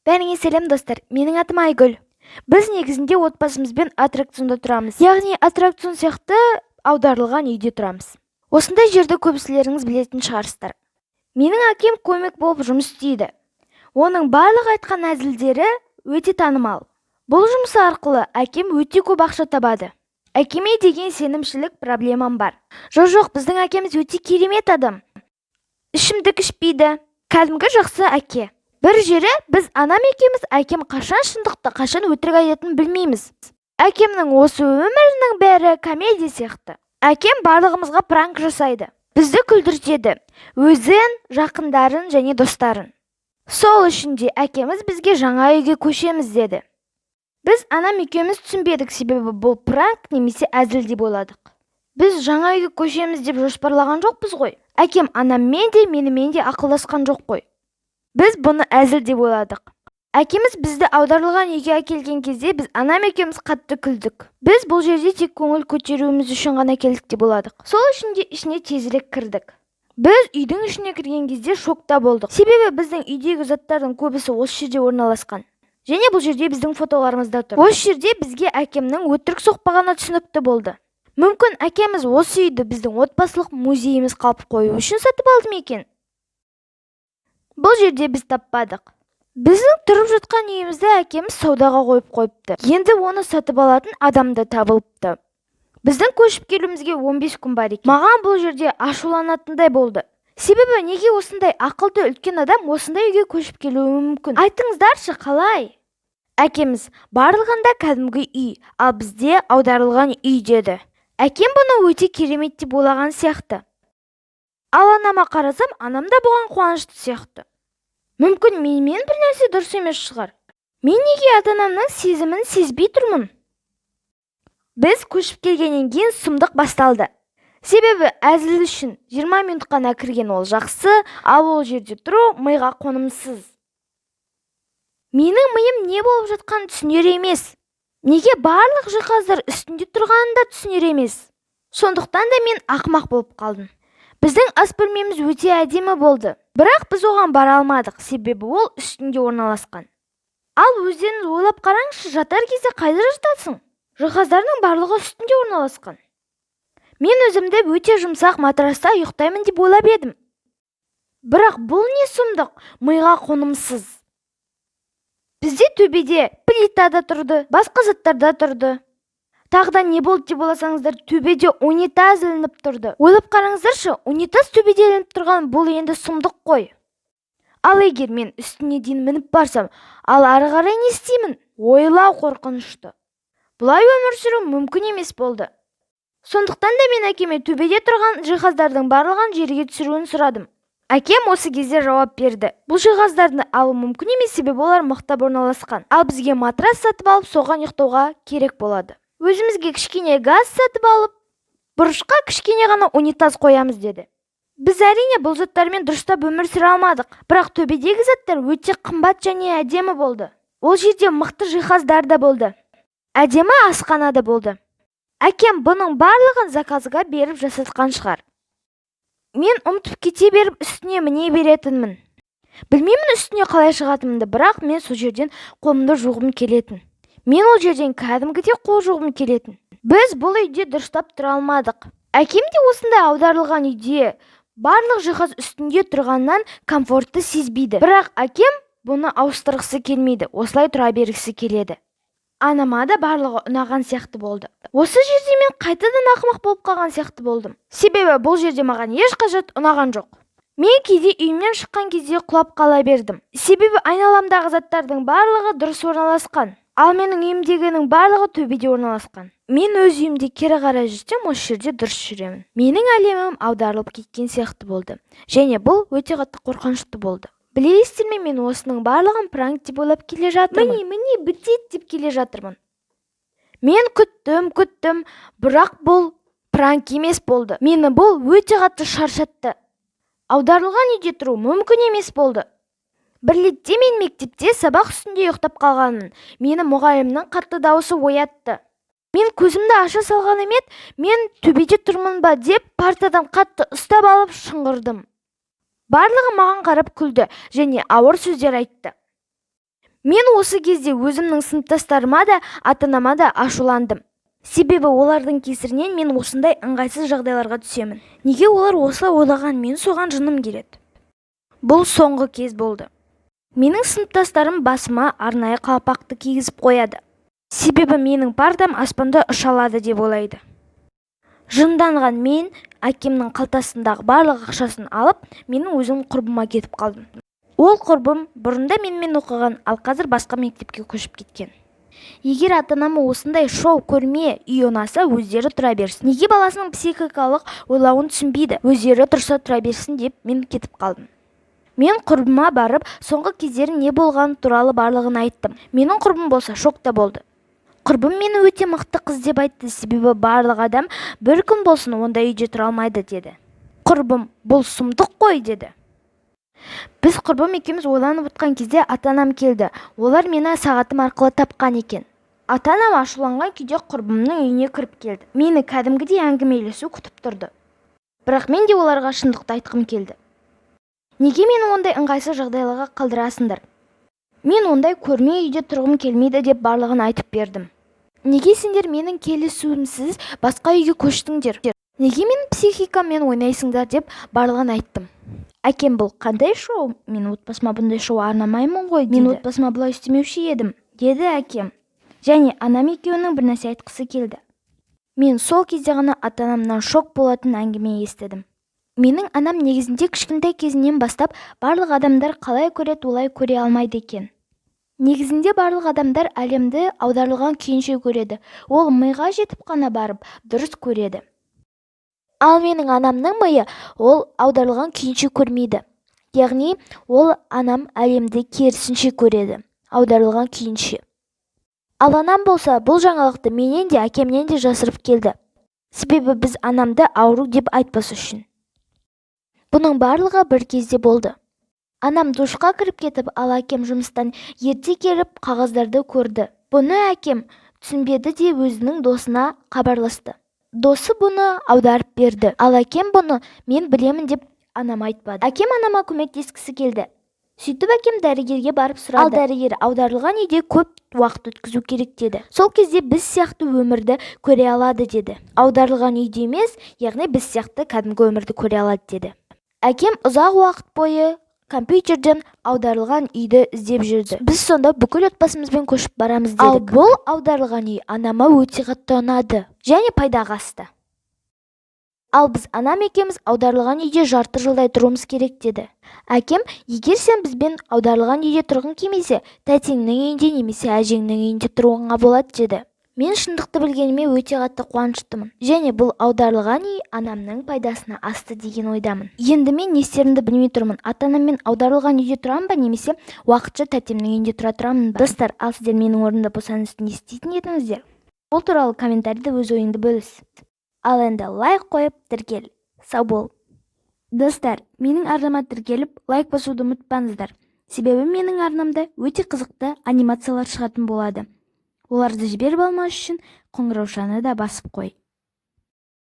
Бәріңе сәлем достар, менің атым Айгүл. Біз негізінде отбасымызбен аттракционда тұрамыз. Яғни аттракцион сияқты аударылған үйде тұрамыз. Осындай жерді көбісілеріңіз білетін шығарсыздар. Менің әкем комик болып жұмыс істейді. Оның барлық айтқан әзілдері өте танымал. Бұл жұмысы арқылы әкем өте көп ақша табады. Әкеме деген сенімшілік проблемам бар. Жоқ, біздің әкеміз өте керемет адам. Ішімдік ішпейді. Кәдімгі жақсы әке. Бір жері біз анам екеуміз әкем қашан шындықты, қашан өтірік айтатынын білмейміз. Әкемнің осы өмірінің бәрі комедия сияқты. Әкем барлығымызға пранк жасайды. Бізді күлдіртеді. Өзін, жақындарын және достарын. Сол үшін де әкеміз бізге жаңа үйге көшеміз деді. Біз анам екеуміз түсінбедік, себебі бұл пранк немесе әзіл деп ойладық. Біз жаңа үйге көшеміз деп жоспарлаған жоқпыз ғой. Әкем анаммен де менімен де ақылдасқан жоқ қой. Біз бұны әзіл деп ойладық. Әкеміз бізді аударылған үйге әкелген кезде біз анам екеуміз қатты күлдік. Біз бұл жерде тек көңіл көтеруіміз үшін ғана келдік деп ойладық. Сол үшін де ішіне тезірек кірдік. Біз үйдің ішіне кірген кезде шокта болдық. Себебі біздің үйдегі заттардың көбісі осы жерде орналасқан. Және бұл жерде біздің фотоларымыз да тұр. Осы жерде бізге әкемнің өтірік соқпағаны түсінікті болды. Мүмкін әкеміз осы үйді біздің отбасылық музейіміз қалып қою үшін сатып алды ма екен? Бұл жерде біз таппадық. Біздің тұрып жатқан үйімізді әкеміз саудаға қойыпты. Енді оны сатып алатын адам да табылыпты. Біздің көшіп келуімізге 15 күн бар екен. Маған бұл жерде ашуланатындай болды. Себебі неге осындай ақылды үлкен адам осындай үйге көшіп келуі мүмкін? Айтыңыздаршы, қалай? Әкеміз барлығында кәдімгі үй, ал бізде аударылған үй деді. Әкем бұны өте керемет деп ойлаған сияқты. Ал анама қарасам, анам да бұған қуанышты сияқты. Мүмкін менімен бір нәрсе дұрыс емес шығар. Мен неге ата-анамның сезімін сезбей тұрмын? Біз көшіп келгеннен кейін сұмдық басталды. Себебі әзіл үшін 20 минут қана кірген ол жақсы, ал ол жерде тұру миға қонымсыз. Менің миым не болып жатқанын түсінер емес. Неге барлық жиһаздар үстінде тұрғанын да түсінер емес. Сондықтан да мен ақымақ болып қалдым. Біздің ас бөлмеміз өте әдемі болды. Бірақ біз оған бара алмадық, себебі ол үстінде орналасқан. Ал өздеріңіз ойлап қараңызшы, жатар кезде қайда жатасың? Жиһаздардың барлығы үстінде орналасқан. Мен өзімді өте жұмсақ матраста ұйықтаймын деп ойлап едім. Бірақ бұл не сұмдық, миға қонымсыз. Бізде төбеде плита да тұрды, басқа заттар да тұрды. Тағда не болды деп ойласаңыздар, төбеде унитаз ілініп тұрды. Ойлап қараңыздаршы, унитаз төбеде ілініп тұрған бұл енді сұмдық қой. Ал егер мен үстіне дейін мініп барсам, ал ары қарай не істеймін? Ойлау қорқынышты. Бұлай өмір сүру мүмкін емес болды. Сондықтан да мен әкеме төбеде тұрған жиһаздардың барлығын жерге түсіруін сұрадым. Әкем осы кезде жауап берді. Бұл жиһаздарды алу мүмкін емес, себебі олар мықтап орналасқан. Ал бізге матрас сатып алып, соған ұйықтауға керек болады. Өзімізге кішкене газ сатып алып, бұрышқа кішкене ғана унитаз қоямыз деді. Біз әрине бұл заттармен дұрыстап өмір сүре алмадық, бірақ төбедегі заттар өте қымбат және әдемі болды. Ол жерде мықты жиһаздар да болды. Әдемі асхана да болды. Әкем бұның барлығын заказға беріп жасатқан шығар. Мен ұмытып кете беріп үстіне міне беретінмін. Білмеймін үстіне қалай шығатынымды, бірақ мен сол жерден қолымды жуғым келетін. Мен ол жерден кәдімгідей қол жуғым келетін. Біз бұл үйде дұрыстап тұра алмадық. Әкем де осындай аударылған үйде барлық жиһаз үстінде тұрғаннан комфортты сезбейді. Бірақ әкем бұны ауыстырғысы келмейді, осылай тұра бергісі келеді. Анама да барлығы ұнаған сияқты болды. Осы жерде мен қайтадан ақымақ болып қалған сияқты болдым. Себебі бұл жерде маған ешқашан ұнаған жоқ. Мен кейде үйімнен шыққан кезде құлап қала бердім. Себебі айналамдағы заттардың барлығы дұрыс орналасқан. Ал менің үйімдегінің барлығы төбеде орналасқан. Мен өз үйімде кері қарай жүрсем, осы жерде дұрыс жүремін. Менің әлемім аударылып кеткен сияқты болды. Және бұл өте қатты қорқынышты болды. Білесіздер ме, мен осының барлығын пранк деп ойлап келе жатырмын. Міне бітеді деп келе жатырмын. Мен күттім, бірақ бұл пранк емес болды. Мені бұл өте қатты шаршатты. Аударылған үйде тұру мүмкін емес болды. Бір ретте мен мектепте сабақ үстінде ұйықтап қалғанмын. Мені мұғалімнің қатты дауысы оятты. Мен көзімді аша салғаным еді, мен төбеде тұрмын ба деп партадан қатты ұстап алып шыңғырдым. Барлығы маған қарап күлді және ауыр сөздер айтты. Мен осы кезде өзімнің сыныптастарыма да ата-анама да ашуландым. Себебі олардың кесірінен мен осындай ыңғайсыз жағдайларға түсемін. Неге олар осылай ойлаған, мен соған жыным келеді. Бұл соңғы кез болды. Менің сыныптастарым басыма арнайы қалпақты кигізіп қояды. Себебі менің партам аспанда ұша алады деп ойлайды. Жынданған мен әкемнің қалтасындағы барлық ақшасын алып, менің өзім құрбыма кетіп қалдым. Ол құрбым бұрында менімен оқыған, ал қазір басқа мектепке көшіп кеткен. Егер ата-анама осындай шоу көрме үй ұнаса, өздері тұра берсін. Неге баласының психикалық ойлауын түсінбейді? Өздері тұрса тұра берсін деп мен кетіп қалдым. Мен құрбыма барып, соңғы кездері не болғаны туралы барлығын айттым. Менің құрбым болса шокта болды. Құрбым мені өте мықты қыз деп айтты, себебі барлық адам бір күн болсын онда үйде тұра алмайды деді. Құрбым, бұл сұмдық қой деді. Біз құрбым екеуміз ойланып отқан кезде ата-анам келді. Олар мені сағатым арқылы тапқан екен. Ата-анам ашуланған күйде құрбымның үйіне кіріп келді. Мені кәдімгідей әңгімелесу күтіп тұрды. Бірақ мен де оларға шындықты айтқым келді. Неге мені ондай ыңғайсыз жағдайларға қалдырасыңдар? Мен ондай көрме үйде тұрғым келмейді деп барлығын айтып бердім. Неге сендер менің келісуімсіз басқа үйге көштіңдер? Неге менің психикаммен ойнайсыңдар деп барлығын айттым. Әкем, бұл қандай шоу? Мен отбасыма бұндай шоу арнамаймын ғой деді. Мен отбасыма бұлай істемеуші едім, деді әкем. Және анам екеуінің бір нәрсе айтқысы келді. Мен сол кезде ғана ата-анамнан шок болатын әңгіме естідім. Менің анам негізінде кішкентай кезінен бастап барлық адамдар қалай көреді, олай көре алмайды екен. Негізінде барлық адамдар әлемді аударылған күйінше көреді. Ол миға жетіп қана барып дұрыс көреді. Ал менің анамның миы ол аударылған күйінше көрмейді. Яғни ол анам әлемді керісінше көреді, аударылған күйінше. Ал анам болса бұл жаңалықты менен де әкемнен де жасырып келді. Себебі біз анамды ауру деп айтпас үшін. Бұның барлығы бір кезде болды. Анам душқа кіріп кетіп, ал әкем жұмыстан ерте келіп қағаздарды көрді. Бұны әкем түсінбеді де өзінің досына хабарласты. Досы бұны аударып берді. Ал әкем бұны мен білемін деп анама айтпады. Әкем анама көмектескісі келді. Сөйтіп әкем дәрігерге барып сұрады. Ал дәрігер аударылған үйде көп уақыт өткізу керек деді. Сол кезде біз сияқты өмірді көре алады деді. Аударылған үйде емес, яғни біз сияқты кәдімгі өмірді көре алады деді. Әкем ұзақ уақыт бойы компьютерден аударылған үйді іздеп жүрді. Біз сонда бүкіл отбасымызбен көшіп барамыз дедік. Ал бұл аударылған үй анама өте қатты ұнады және пайдаға асты. Ал біз анам екеуміз аударылған үйде жарты жылдай тұруымыз керек деді. Әкем, егер сен бізбен аударылған үйде тұрғың келмесе, тәтеңнің үйінде немесе әжеңнің үйінде тұруыңа болады деді. Мен шындықты білгеніме өте қатты қуаныштымын. Және бұл аударылған үй анамның пайдасына асты деген ойдамын. Енді мен не істерімді білмей тұрмын. Ата-анаммен аударылған үйде тұрамын ба, немесе уақытша тәтемнің үйінде тұра тұрамын ба? Достар, ал сіздер менің орнымда болсаңыз не істейтін едіңіздер? Бұл туралы комментарийде өз ойыңды бөліс. Ал енді лайк қойып тіркел. Сау бол. Достар, менің арнама тіркеліп, лайк басуды ұмытпаңыздар. Себебі менің арнамда өте қызықты анимациялар шығатын болады. Оларды жіберіп алмас үшін қоңыраушаны да басып қой.